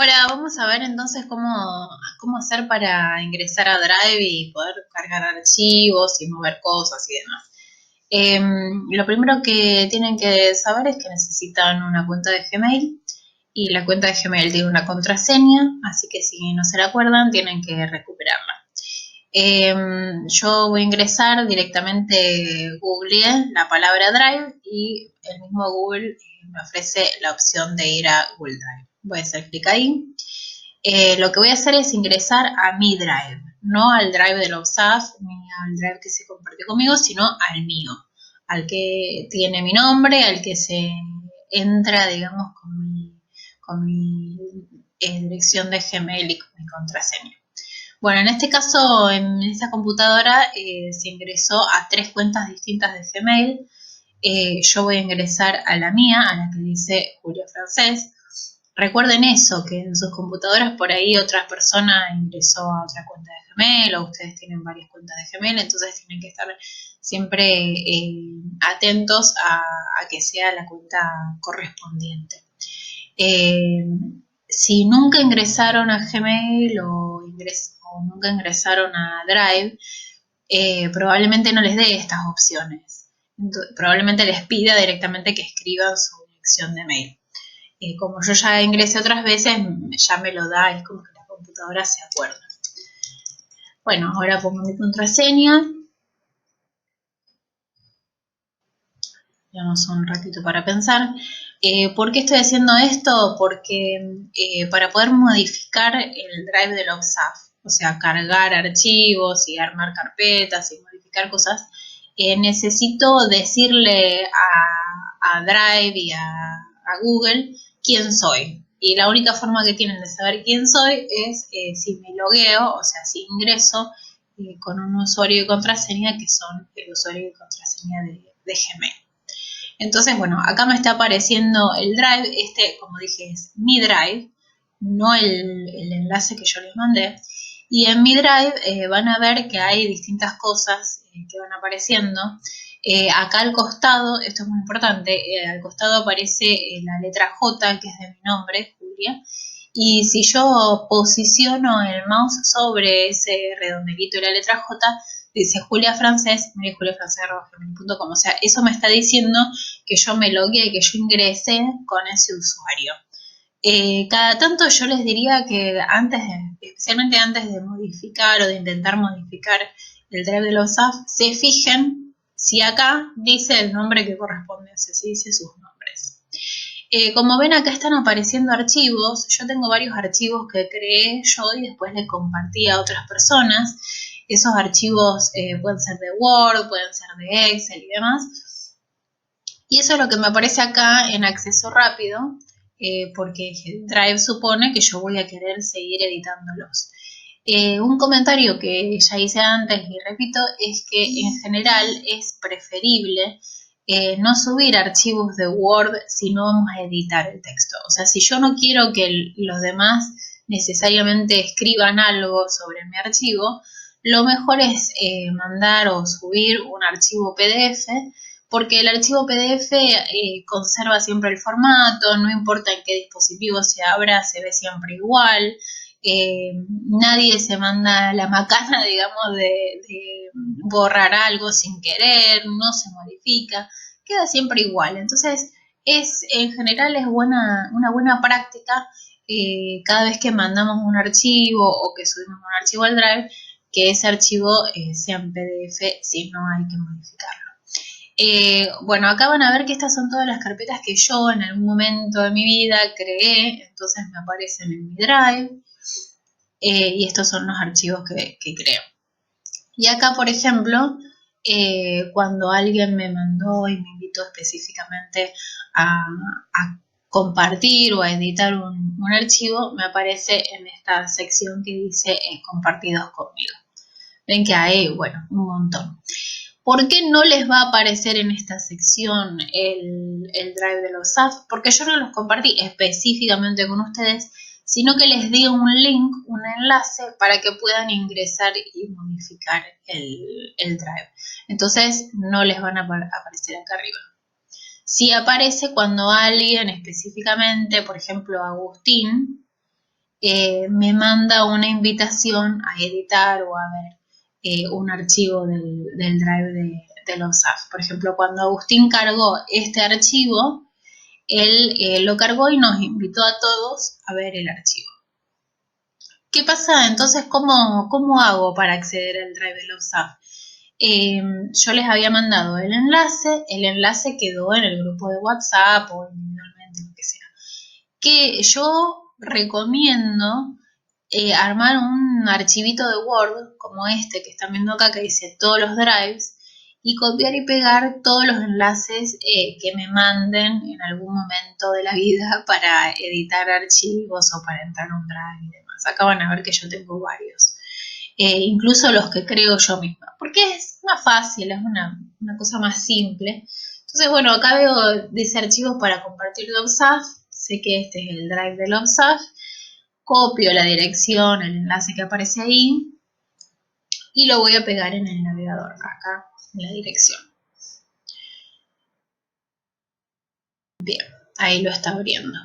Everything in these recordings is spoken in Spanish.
Hola, vamos a ver entonces cómo hacer para ingresar a Drive y poder cargar archivos y mover cosas y demás. Lo primero que tienen que saber es que necesitan una cuenta de Gmail y la cuenta de Gmail tiene una contraseña, así que si no se la acuerdan tienen que recuperarla. Yo voy a ingresar directamente, googleé la palabra Drive y el mismo Google me ofrece la opción de ir a Google Drive. Voy a hacer clic ahí. Lo que voy a hacer es ingresar a mi Drive, no al Drive de LoveSAF ni al Drive que se compartió conmigo, sino al mío, al que tiene mi nombre, al que se entra, digamos, con mi dirección de Gmail y con mi contraseña. Bueno, en este caso, en esta computadora se ingresó a 3 cuentas distintas de Gmail. Yo voy a ingresar a la mía, a la que dice Julia Francés. Recuerden eso, que en sus computadoras por ahí otra persona ingresó a otra cuenta de Gmail o ustedes tienen varias cuentas de Gmail, entonces tienen que estar siempre atentos a que sea la cuenta correspondiente. Eh, si nunca ingresaron a Gmail o nunca ingresaron a Drive, probablemente no les dé estas opciones. Entonces, probablemente les pida directamente que escriban su dirección de mail. Como yo ya ingresé otras veces, ya me lo da, es como que la computadora se acuerda. Bueno, ahora pongo mi contraseña. Damos un ratito para pensar. ¿Por qué estoy haciendo esto? Porque para poder modificar el drive de LoveSAF, o sea, cargar archivos y armar carpetas y modificar cosas, necesito decirle a Drive y a Google quién soy. Y la única forma que tienen de saber quién soy es si me logueo, o sea, si ingreso con un usuario y contraseña que son el usuario y contraseña de Gmail. Entonces, bueno, acá me está apareciendo el Drive, como dije, es mi Drive, no el enlace que yo les mandé. Y en mi Drive van a ver que hay distintas cosas que van apareciendo. Acá al costado, esto es muy importante, al costado aparece la letra J, que es de mi nombre, Julia. Y si yo posiciono el mouse sobre ese redondelito y la letra J, dice Julia Francés, mire juliafrancés.com. O sea, eso me está diciendo que yo me logueé y que yo ingresé con ese usuario. Cada tanto yo les diría que especialmente antes de modificar o de intentar modificar el drive de los apps, se fijen si acá dice el nombre que corresponde, o sea, si dice sus nombres. Como ven, acá están apareciendo archivos. Yo tengo varios archivos que creé yo y después le compartí a otras personas. Esos archivos pueden ser de Word, pueden ser de Excel y demás. Y eso es lo que me aparece acá en acceso rápido, porque Drive supone que yo voy a querer seguir editándolos. Un comentario que ya hice antes y repito es que en general es preferible no subir archivos de Word si no vamos a editar el texto. O sea, si yo no quiero que los demás necesariamente escriban algo sobre mi archivo, lo mejor es mandar o subir un archivo PDF, porque el archivo PDF conserva siempre el formato, no importa en qué dispositivo se abra, se ve siempre igual. Nadie se manda la macana, digamos, de borrar algo sin querer, no se modifica, queda siempre igual. Entonces, en general es una buena práctica cada vez que mandamos un archivo o que subimos un archivo al Drive, que ese archivo sea en PDF si no hay que modificarlo. Bueno, acá van a ver que estas son todas las carpetas que yo en algún momento de mi vida creé, entonces me aparecen en mi Drive. Y estos son los archivos que creo. Y acá, por ejemplo, cuando alguien me mandó y me invitó específicamente a compartir o a editar un archivo, me aparece en esta sección que dice compartidos conmigo. Ven que hay, bueno, un montón. ¿Por qué no les va a aparecer en esta sección el drive de los SAF? Porque yo no los compartí específicamente con ustedes, sino que les di un link, un enlace para que puedan ingresar y modificar el drive. Entonces no les van a aparecer acá arriba. Sí aparece cuando alguien específicamente, por ejemplo Agustín, me manda una invitación a editar o a ver un archivo del drive de los apps. Por ejemplo, cuando Agustín cargó este archivo, él lo cargó y nos invitó a todos a ver el archivo. ¿Qué pasa entonces? ¿Cómo hago para acceder al drive de los apps? Yo les había mandado el enlace quedó en el grupo de WhatsApp o individualmente, lo que sea. Que yo recomiendo armar un archivito de Word como este que están viendo acá, que dice todos los drives, y copiar y pegar todos los enlaces que me manden en algún momento de la vida para editar archivos o para entrar a un drive y demás. Acá van a ver que yo tengo varios. Incluso los que creo yo misma, porque es más fácil, es una cosa más simple. Entonces, bueno, acá veo, dice archivos para compartir LogSAF, sé que este es el drive de LogSAF, copio la dirección, el enlace que aparece ahí, y lo voy a pegar en el navegador, acá en la dirección. Bien, ahí lo está abriendo.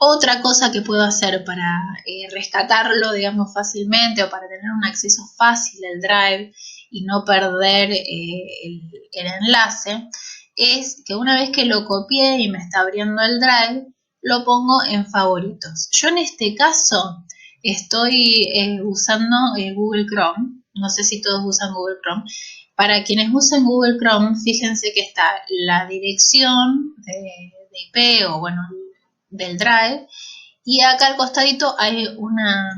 Otra cosa que puedo hacer para rescatarlo, digamos, fácilmente o para tener un acceso fácil al drive y no perder el enlace, es que una vez que lo copié y me está abriendo el drive, lo pongo en favoritos. Yo en este caso estoy usando Google Chrome. No sé si todos usan Google Chrome. Para quienes usen Google Chrome, fíjense que está la dirección de IP o bueno, del drive, y acá al costadito hay una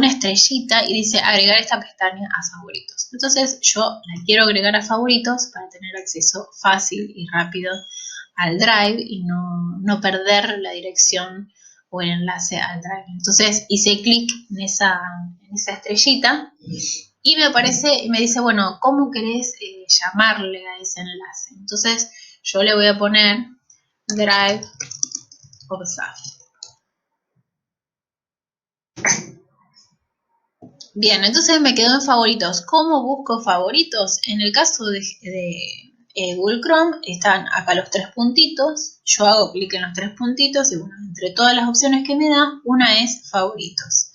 estrellita y dice agregar esta pestaña a favoritos. Entonces yo la quiero agregar a favoritos para tener acceso fácil y rápido al drive y no perder la dirección o el enlace al drive. Entonces hice clic en esa estrellita y me aparece y me dice, bueno, ¿cómo querés llamarle a ese enlace? Entonces yo le voy a poner drive OBSAF. Bien, entonces me quedo en favoritos. ¿Cómo busco favoritos? En el caso de Google Chrome están acá los tres puntitos. Yo hago clic en los tres puntitos y bueno, entre todas las opciones que me da, una es favoritos.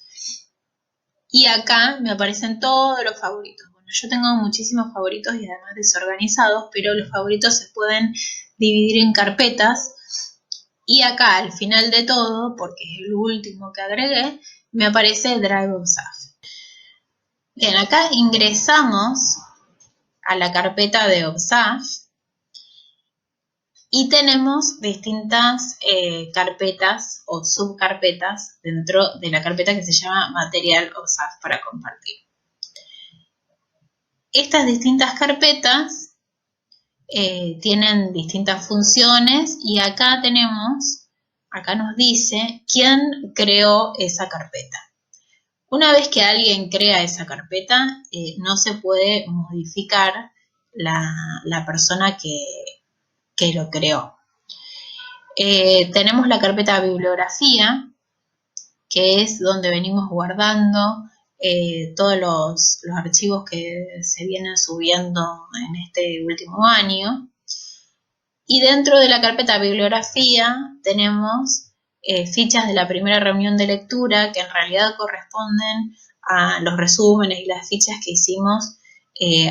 Y acá me aparecen todos los favoritos. Bueno, yo tengo muchísimos favoritos y además desorganizados, pero los favoritos se pueden dividir en carpetas. Y acá al final de todo, porque es el último que agregué, me aparece Drive OBSAF. Bien, acá ingresamos a la carpeta de OBSAF y tenemos distintas carpetas o subcarpetas dentro de la carpeta que se llama Material OBSAF para compartir. Estas distintas carpetas tienen distintas funciones y acá nos dice quién creó esa carpeta. Una vez que alguien crea esa carpeta, no se puede modificar la persona que lo creó. Tenemos la carpeta bibliografía, que es donde venimos guardando todos los archivos que se vienen subiendo en este último año. Y dentro de la carpeta bibliografía tenemos fichas de la primera reunión de lectura que en realidad corresponden a los resúmenes y las fichas que hicimos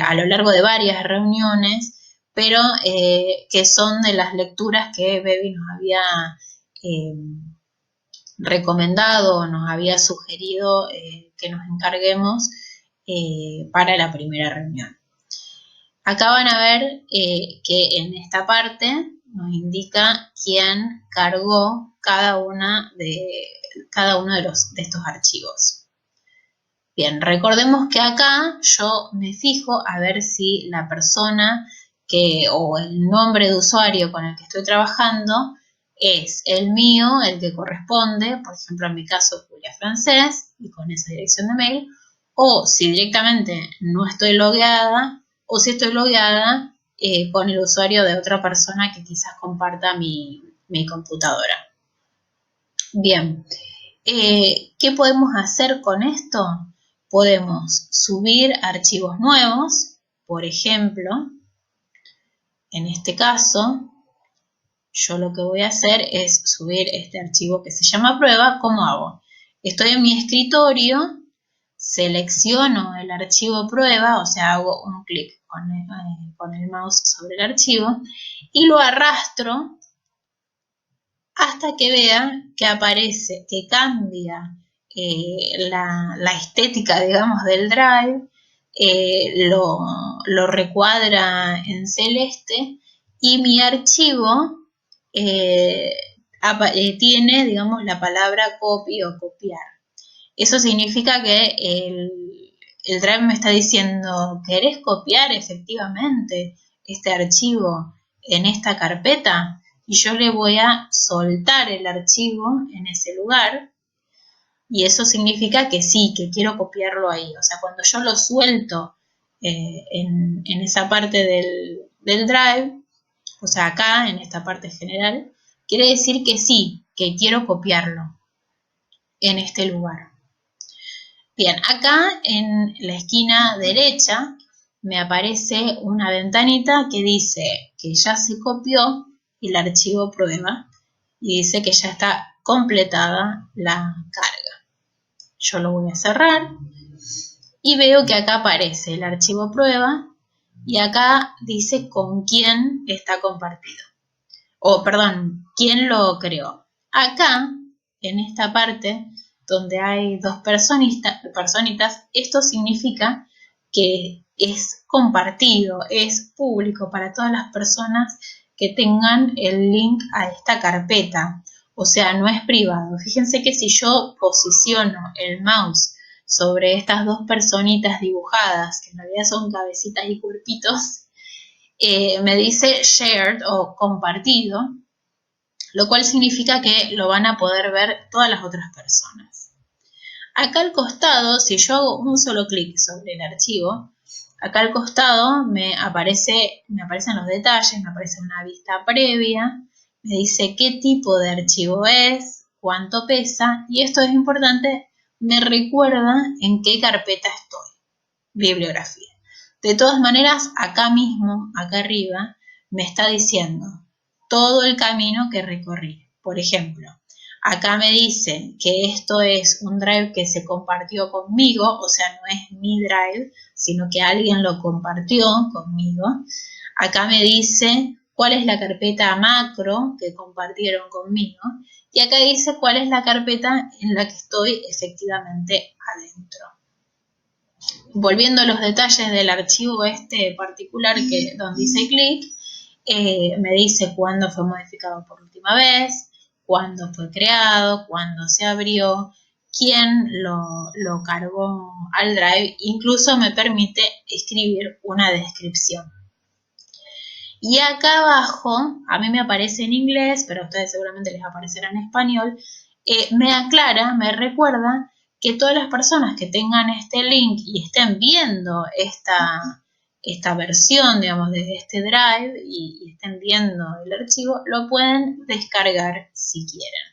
a lo largo de varias reuniones, pero que son de las lecturas que Bebi nos había recomendado o nos había sugerido que nos encarguemos para la primera reunión. Acá van a ver que en esta parte nos indica quién cargó cada uno de estos archivos. Bien, recordemos que acá yo me fijo a ver si la persona o el nombre de usuario con el que estoy trabajando es el mío, el que corresponde, por ejemplo en mi caso Julia Francés, y con esa dirección de mail, o si directamente no estoy logueada, o si estoy logueada con el usuario de otra persona que quizás comparta mi computadora. Bien, ¿qué podemos hacer con esto? Podemos subir archivos nuevos, por ejemplo, en este caso, Yo lo que voy a hacer es subir este archivo que se llama prueba. ¿Cómo hago? Estoy en mi escritorio, selecciono el archivo prueba, o sea, hago un clic con el mouse sobre el archivo y lo arrastro hasta que vea que aparece, que cambia la estética, digamos, del drive, lo recuadra en celeste y mi archivo tiene, digamos, la palabra copy o copiar. Eso significa que el Drive me está diciendo, ¿querés copiar efectivamente este archivo en esta carpeta? Y yo le voy a soltar el archivo en ese lugar y eso significa que sí, que quiero copiarlo ahí. O sea, cuando yo lo suelto en esa parte del Drive, o sea, acá en esta parte general, quiere decir que sí, que quiero copiarlo en este lugar. Bien, acá en la esquina derecha me aparece una ventanita que dice que ya se copió el archivo prueba y dice que ya está completada la carga. Yo lo voy a cerrar y veo que acá aparece el archivo prueba y acá dice con quién está compartido. O, perdón, quién lo creó. Acá, en esta parte, donde hay dos personitas, esto significa que es compartido, es público para todas las personas que tengan el link a esta carpeta. O sea, no es privado. Fíjense que si yo posiciono el mouse sobre estas dos personitas dibujadas, que en realidad son cabecitas y cuerpitos, me dice shared o compartido, lo cual significa que lo van a poder ver todas las otras personas. Acá al costado, si yo hago un solo clic sobre el archivo, acá al costado me aparecen los detalles, me aparece una vista previa, me dice qué tipo de archivo es, cuánto pesa, y esto es importante, me recuerda en qué carpeta estoy, bibliografía. De todas maneras, acá mismo, acá arriba, me está diciendo todo el camino que recorrí. Por ejemplo, acá me dice que esto es un drive que se compartió conmigo, o sea, no es mi drive, sino que alguien lo compartió conmigo. Acá me dice cuál es la carpeta macro que compartieron conmigo y acá dice cuál es la carpeta en la que estoy efectivamente adentro. Volviendo a los detalles del archivo este particular donde hice clic, me dice cuándo fue modificado por última vez, cuándo fue creado, cuándo se abrió, quién lo cargó al drive, incluso me permite escribir una descripción. Y acá abajo, a mí me aparece en inglés, pero a ustedes seguramente les aparecerá en español, me aclara, me recuerda que todas las personas que tengan este link y estén viendo esta versión, digamos, de este drive y estén viendo el archivo, lo pueden descargar si quieren.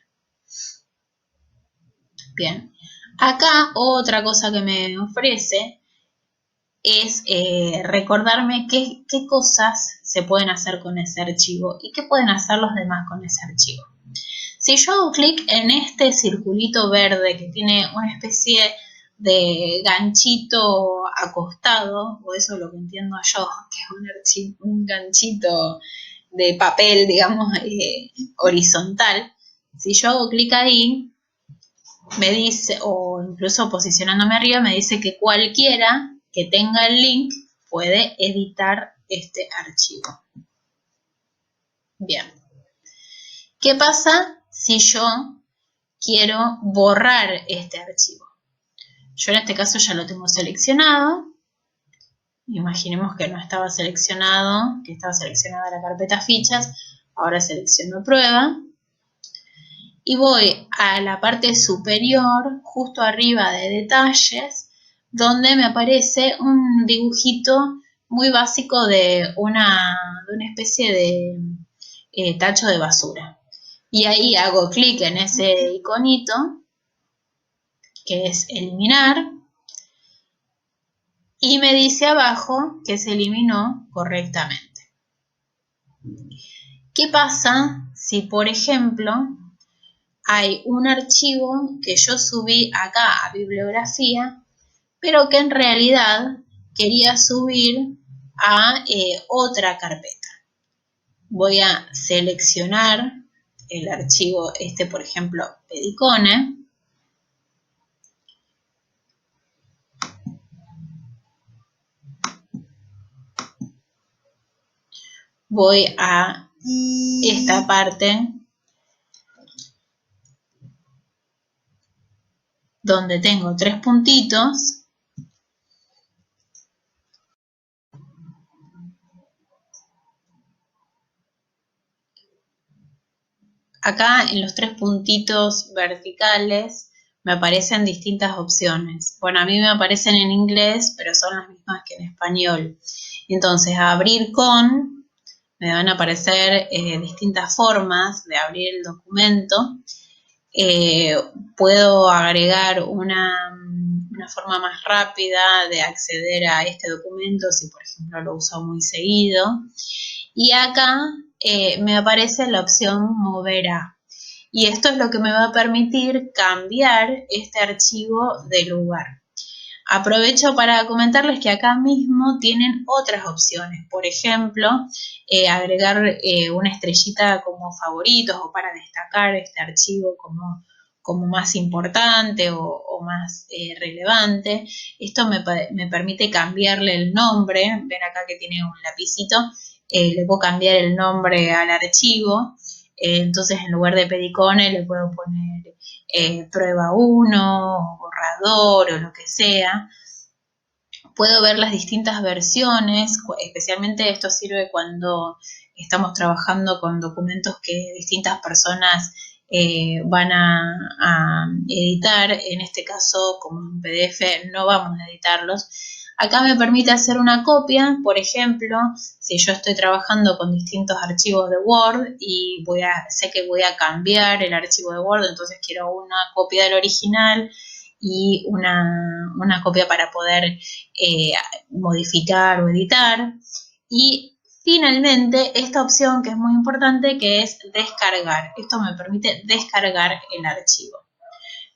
Bien, acá otra cosa que me ofrece es recordarme qué cosas se pueden hacer con ese archivo y qué pueden hacer los demás con ese archivo. Si yo hago clic en este circulito verde que tiene una especie de ganchito acostado, o eso es lo que entiendo yo, que es un ganchito de papel, digamos, horizontal, si yo hago clic ahí, me dice, o incluso posicionándome arriba, me dice que cualquiera que tenga el link puede editar este archivo. Bien. ¿Qué pasa si yo quiero borrar este archivo? Yo en este caso ya lo tengo seleccionado. Imaginemos que no estaba seleccionado, que estaba seleccionada la carpeta fichas. Ahora selecciono prueba. Y voy a la parte superior, justo arriba de detalles, donde me aparece un dibujito muy básico de una especie de tacho de basura. Y ahí hago clic en ese iconito, que es eliminar, y me dice abajo que se eliminó correctamente. ¿Qué pasa si, por ejemplo, hay un archivo que yo subí acá a bibliografía, pero que en realidad quería subir a otra carpeta? Voy a seleccionar el archivo por ejemplo, Pedicone. Voy a esta parte donde tengo 3 puntitos. Acá en los 3 puntitos verticales me aparecen distintas opciones. Bueno, a mí me aparecen en inglés, pero son las mismas que en español. Entonces, a abrir con, me van a aparecer distintas formas de abrir el documento. Puedo agregar una forma más rápida de acceder a este documento, si por ejemplo lo uso muy seguido. Y acá me aparece la opción mover a. Y esto es lo que me va a permitir cambiar este archivo de lugar. Aprovecho para comentarles que acá mismo tienen otras opciones. Por ejemplo, agregar una estrellita como favoritos o para destacar este archivo como más importante o más relevante. Esto me permite cambiarle el nombre. Ven acá que tiene un lapicito. Le puedo cambiar el nombre al archivo. Entonces, en lugar de Pedicone, le puedo poner prueba 1, borrador o lo que sea. Puedo ver las distintas versiones, especialmente esto sirve cuando estamos trabajando con documentos que distintas personas van a editar. En este caso, como un PDF, no vamos a editarlos. Acá me permite hacer una copia, por ejemplo, si yo estoy trabajando con distintos archivos de Word y sé que voy a cambiar el archivo de Word, entonces quiero una copia del original y una copia para poder modificar o editar. Y finalmente esta opción que es muy importante, que es descargar. Esto me permite descargar el archivo.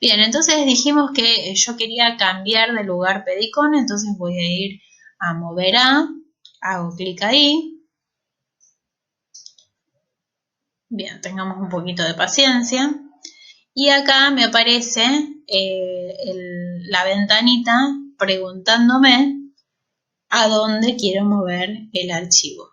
Bien, entonces dijimos que yo quería cambiar de lugar Pedicone, entonces voy a ir a mover a, hago clic ahí. Bien, tengamos un poquito de paciencia. Y acá me aparece la ventanita preguntándome a dónde quiero mover el archivo.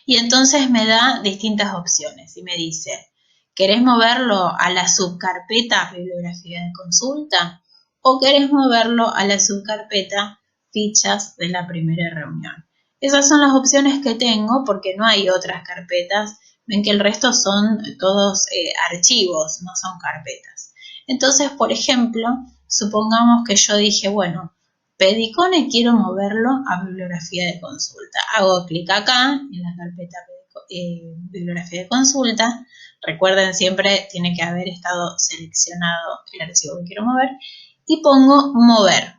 Y entonces me da distintas opciones y me dice, ¿querés moverlo a la subcarpeta bibliografía de consulta o querés moverlo a la subcarpeta fichas de la primera reunión? Esas son las opciones que tengo porque no hay otras carpetas. Ven que el resto son todos archivos, no son carpetas. Entonces, por ejemplo, supongamos que yo dije, bueno, Pedicone quiero moverlo a bibliografía de consulta. Hago clic acá en la carpeta bibliografía de consulta. Recuerden, siempre tiene que haber estado seleccionado el archivo que quiero mover. Y pongo mover.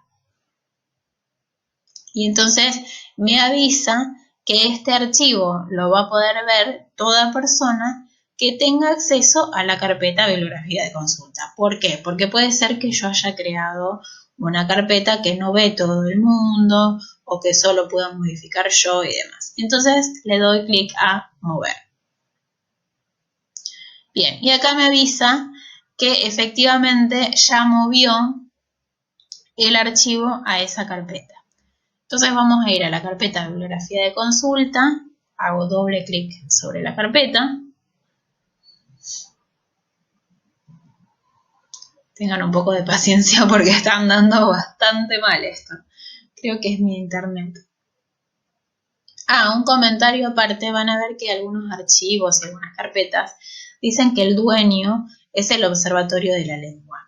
Y entonces me avisa que este archivo lo va a poder ver toda persona que tenga acceso a la carpeta bibliografía de consulta. ¿Por qué? Porque puede ser que yo haya creado una carpeta que no ve todo el mundo o que solo pueda modificar yo y demás. Entonces le doy clic a mover. Bien, y acá me avisa que efectivamente ya movió el archivo a esa carpeta. Entonces vamos a ir a la carpeta bibliografía de consulta, hago doble clic sobre la carpeta. Tengan un poco de paciencia porque está andando bastante mal esto. Creo que es mi internet. Un comentario aparte, van a ver que algunos archivos y algunas carpetas dicen que el dueño es el Observatorio de la Lengua.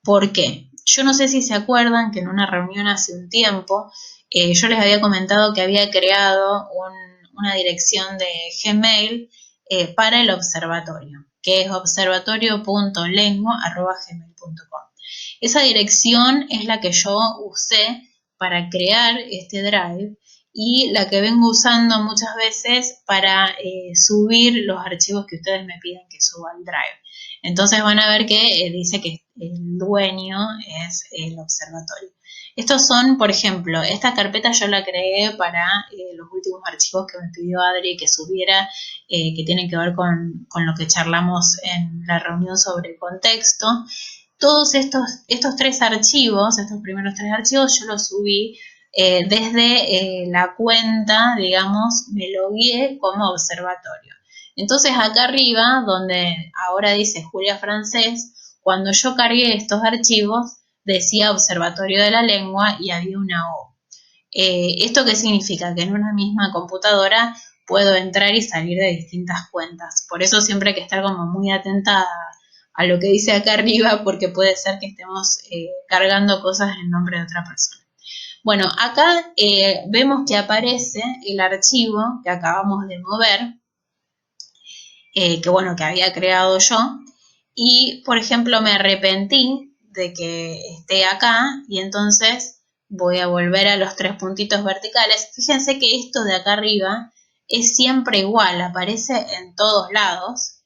¿Por qué? Yo no sé si se acuerdan que en una reunión hace un tiempo yo les había comentado que había creado una dirección de Gmail para el observatorio, que es observatorio.lengua@gmail.com. Esa dirección es la que yo usé para crear este drive y la que vengo usando muchas veces para subir los archivos que ustedes me piden que suba al Drive. Entonces van a ver que dice que el dueño es el observatorio. Estos son, por ejemplo, esta carpeta yo la creé para los últimos archivos que me pidió Adri que subiera, que tienen que ver con lo que charlamos en la reunión sobre contexto. Todos estos tres archivos, estos primeros tres archivos, yo los subí desde la cuenta, digamos, me logué como observatorio. Entonces acá arriba, donde ahora dice Julia Francés, cuando yo cargué estos archivos, decía Observatorio de la Lengua y había una O. ¿Esto qué significa? Que en una misma computadora puedo entrar y salir de distintas cuentas. Por eso siempre hay que estar como muy atenta a lo que dice acá arriba, porque puede ser que estemos cargando cosas en nombre de otra persona. Bueno, acá vemos que aparece el archivo que acabamos de mover, que bueno, que había creado yo, y por ejemplo me arrepentí de que esté acá y entonces voy a volver a los tres puntitos verticales. Fíjense que esto de acá arriba es siempre igual, aparece en todos lados,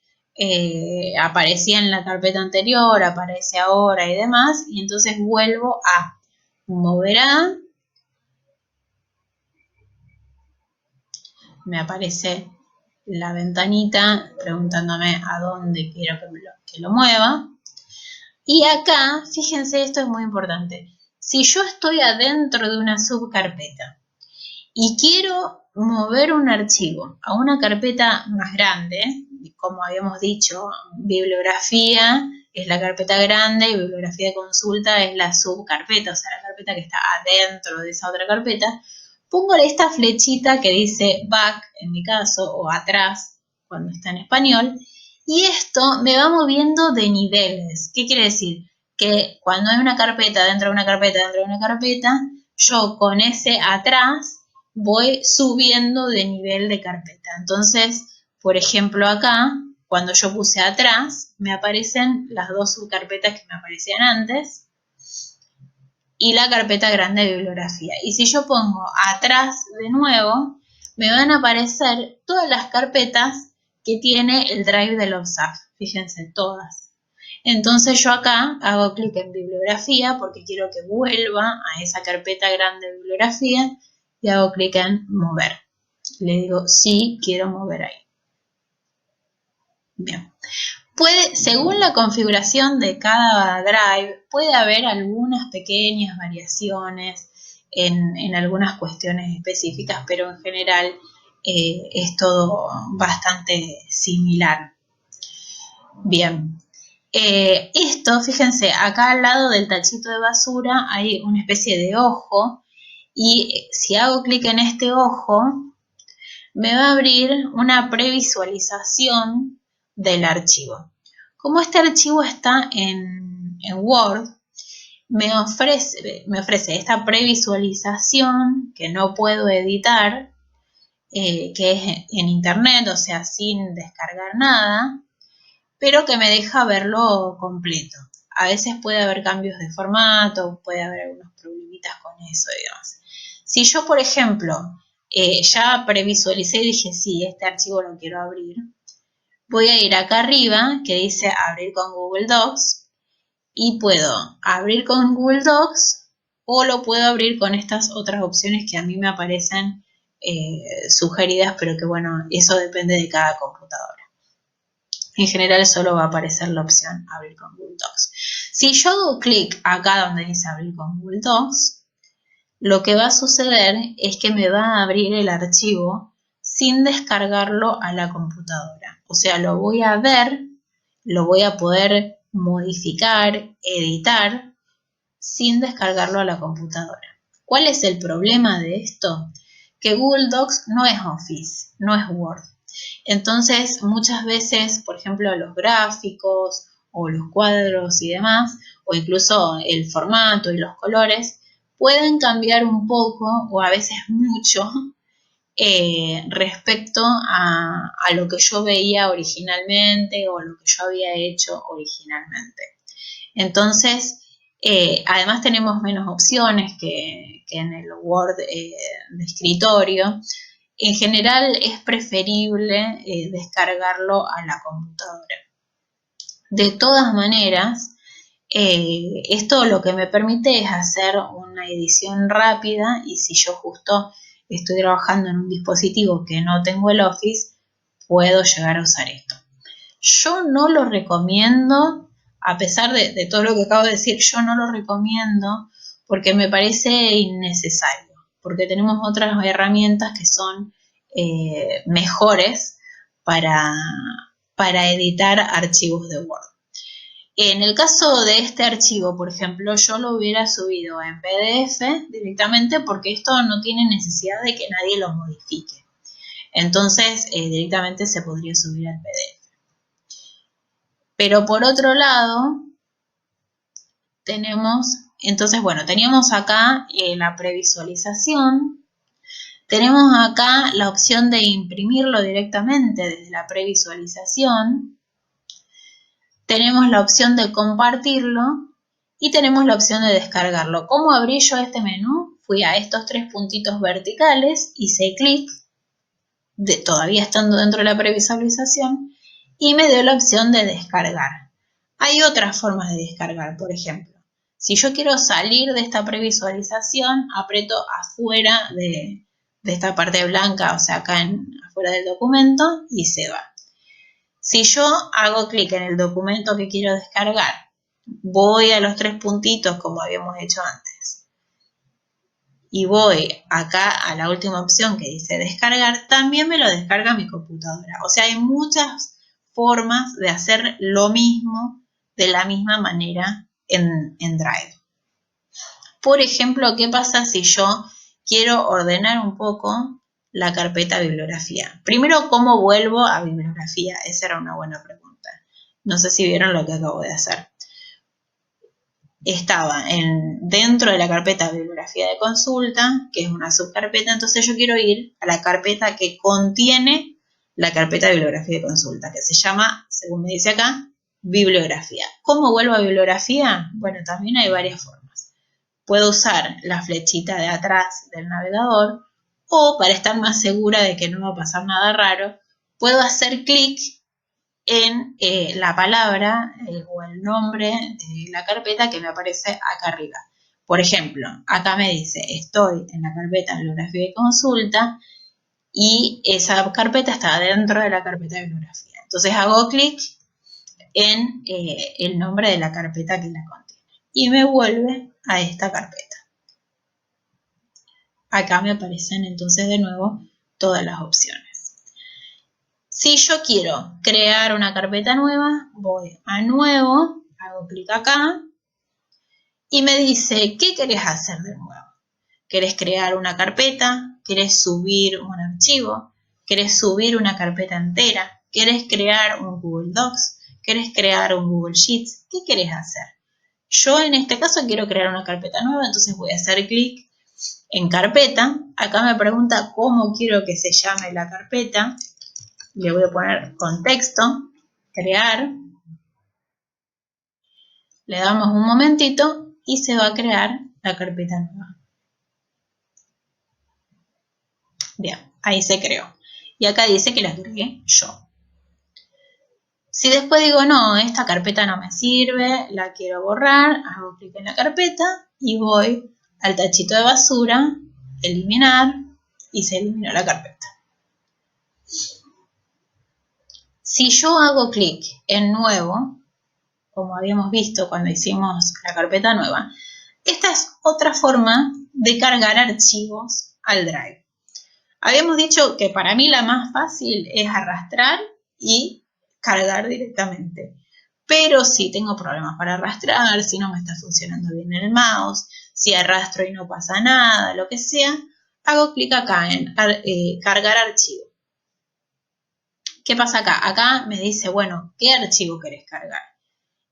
aparecía en la carpeta anterior, aparece ahora y demás, y entonces vuelvo a mover a, me aparece la ventanita preguntándome a dónde quiero que lo mueva. Y acá, fíjense, esto es muy importante. Si yo estoy adentro de una subcarpeta y quiero mover un archivo a una carpeta más grande, como habíamos dicho, bibliografía es la carpeta grande y bibliografía de consulta es la subcarpeta, o sea, la carpeta que está adentro de esa otra carpeta, pongo esta flechita que dice back, en mi caso, o atrás, cuando está en español, y esto me va moviendo de niveles. ¿Qué quiere decir? Que cuando hay una carpeta dentro de una carpeta dentro de una carpeta, yo con ese atrás voy subiendo de nivel de carpeta. Entonces, por ejemplo, acá, cuando yo puse atrás, me aparecen las dos subcarpetas que me aparecían antes y la carpeta grande de bibliografía. Y si yo pongo atrás de nuevo, me van a aparecer todas las carpetas que tiene el Drive del OBSAF. Fíjense, todas. Entonces yo acá hago clic en bibliografía porque quiero que vuelva a esa carpeta grande de bibliografía y hago clic en mover. Le digo sí, quiero mover ahí. Bien. Según la configuración de cada drive, puede haber algunas pequeñas variaciones en algunas cuestiones específicas, pero en general es todo bastante similar. Bien. Esto, fíjense, acá al lado del tachito de basura hay una especie de ojo y si hago clic en este ojo, me va a abrir una previsualización del archivo. Como este archivo está en Word, me ofrece esta previsualización que no puedo editar, que es en internet, o sea, sin descargar nada, pero que me deja verlo completo. A veces puede haber cambios de formato, puede haber algunos problemitas con eso y demás. Si yo, por ejemplo, ya previsualicé y dije, sí, este archivo lo quiero abrir, voy a ir acá arriba, que dice abrir con Google Docs, y puedo abrir con Google Docs o lo puedo abrir con estas otras opciones que a mí me aparecen sugeridas, pero que bueno, eso depende de cada computadora. En general solo va a aparecer la opción abrir con Google Docs. Si yo hago clic acá donde dice abrir con Google Docs, lo que va a suceder es que me va a abrir el archivo sin descargarlo a la computadora. O sea, lo voy a ver, lo voy a poder modificar, editar, sin descargarlo a la computadora. ¿Cuál es el problema de esto? Que Google Docs no es Office, no es Word. Entonces, muchas veces, por ejemplo, los gráficos o los cuadros y demás, o incluso el formato y los colores, pueden cambiar un poco o a veces mucho respecto a lo que yo veía originalmente o lo que yo había hecho originalmente. Entonces, Además tenemos menos opciones que en el Word de escritorio. En general es preferible descargarlo a la computadora. De todas maneras, esto lo que me permite es hacer una edición rápida, y si yo justo estoy trabajando en un dispositivo que no tengo el Office, puedo llegar a usar esto. Yo no lo recomiendo, a pesar de todo lo que acabo de decir, yo no lo recomiendo porque me parece innecesario, porque tenemos otras herramientas que son mejores para editar archivos de Word. En el caso de este archivo, por ejemplo, yo lo hubiera subido en PDF directamente porque esto no tiene necesidad de que nadie lo modifique. Entonces, directamente se podría subir al PDF. Pero por otro lado, teníamos acá la previsualización. Tenemos acá la opción de imprimirlo directamente desde la previsualización. Tenemos la opción de compartirlo y tenemos la opción de descargarlo. ¿Cómo abrí yo este menú? Fui a estos 3 puntitos verticales, hice clic, todavía estando dentro de la previsualización, y me dio la opción de descargar. Hay otras formas de descargar, por ejemplo. Si yo quiero salir de esta previsualización, aprieto afuera de esta parte blanca, o sea, acá afuera del documento, y se va. Si yo hago clic en el documento que quiero descargar, voy a los 3 puntitos como habíamos hecho antes y voy acá a la última opción que dice descargar, también me lo descarga mi computadora. O sea, hay muchas formas de hacer lo mismo de la misma manera en Drive. Por ejemplo, ¿qué pasa si yo quiero ordenar un poco la carpeta bibliografía? Primero, ¿cómo vuelvo a bibliografía? Esa era una buena pregunta. No sé si vieron lo que acabo de hacer. Estaba dentro de la carpeta bibliografía de consulta, que es una subcarpeta, entonces yo quiero ir a la carpeta que contiene la carpeta bibliografía de consulta, que se llama, según me dice acá, bibliografía. ¿Cómo vuelvo a bibliografía? Bueno, también hay varias formas. Puedo usar la flechita de atrás del navegador, o para estar más segura de que no va a pasar nada raro, puedo hacer clic en la palabra o el nombre de la carpeta que me aparece acá arriba. Por ejemplo, acá me dice, estoy en la carpeta bibliografía de consulta y esa carpeta está dentro de la carpeta de bibliografía. Entonces hago clic en el nombre de la carpeta que la contiene y me vuelve a esta carpeta. Acá me aparecen entonces de nuevo todas las opciones. Si yo quiero crear una carpeta nueva, voy a nuevo, hago clic acá y me dice, ¿qué querés hacer de nuevo? ¿Querés crear una carpeta? ¿Querés subir un archivo? ¿Querés subir una carpeta entera? ¿Querés crear un Google Docs? ¿Querés crear un Google Sheets? ¿Qué querés hacer? Yo en este caso quiero crear una carpeta nueva, entonces voy a hacer clic en carpeta. Acá me pregunta cómo quiero que se llame la carpeta. Le voy a poner contexto, crear. Le damos un momentito y se va a crear la carpeta nueva. Bien, ahí se creó. Y acá dice que la creé yo. Si después digo, no, esta carpeta no me sirve, la quiero borrar, hago clic en la carpeta y voy al tachito de basura, eliminar, y se eliminó la carpeta. Si yo hago clic en nuevo, como habíamos visto cuando hicimos la carpeta nueva, esta es otra forma de cargar archivos al Drive. Habíamos dicho que para mí la más fácil es arrastrar y cargar directamente. Pero si tengo problemas para arrastrar, si no me está funcionando bien el mouse, si arrastro y no pasa nada, lo que sea, hago clic acá en cargar archivo. ¿Qué pasa acá? Acá me dice, bueno, ¿qué archivo querés cargar?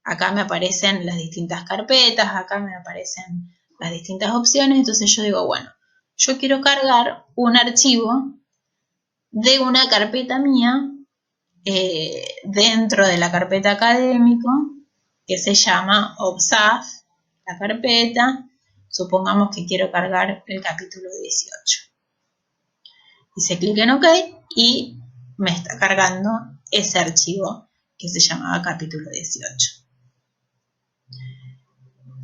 Acá me aparecen las distintas carpetas, acá me aparecen las distintas opciones, entonces yo digo, bueno, yo quiero cargar un archivo de una carpeta mía dentro de la carpeta académico que se llama OBSAF la carpeta. Supongamos que quiero cargar el capítulo 18. Hice clic en OK y me está cargando ese archivo que se llamaba capítulo 18.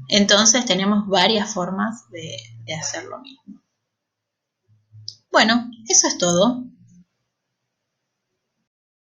Entonces tenemos varias formas de hacer lo mismo. Bueno, eso es todo.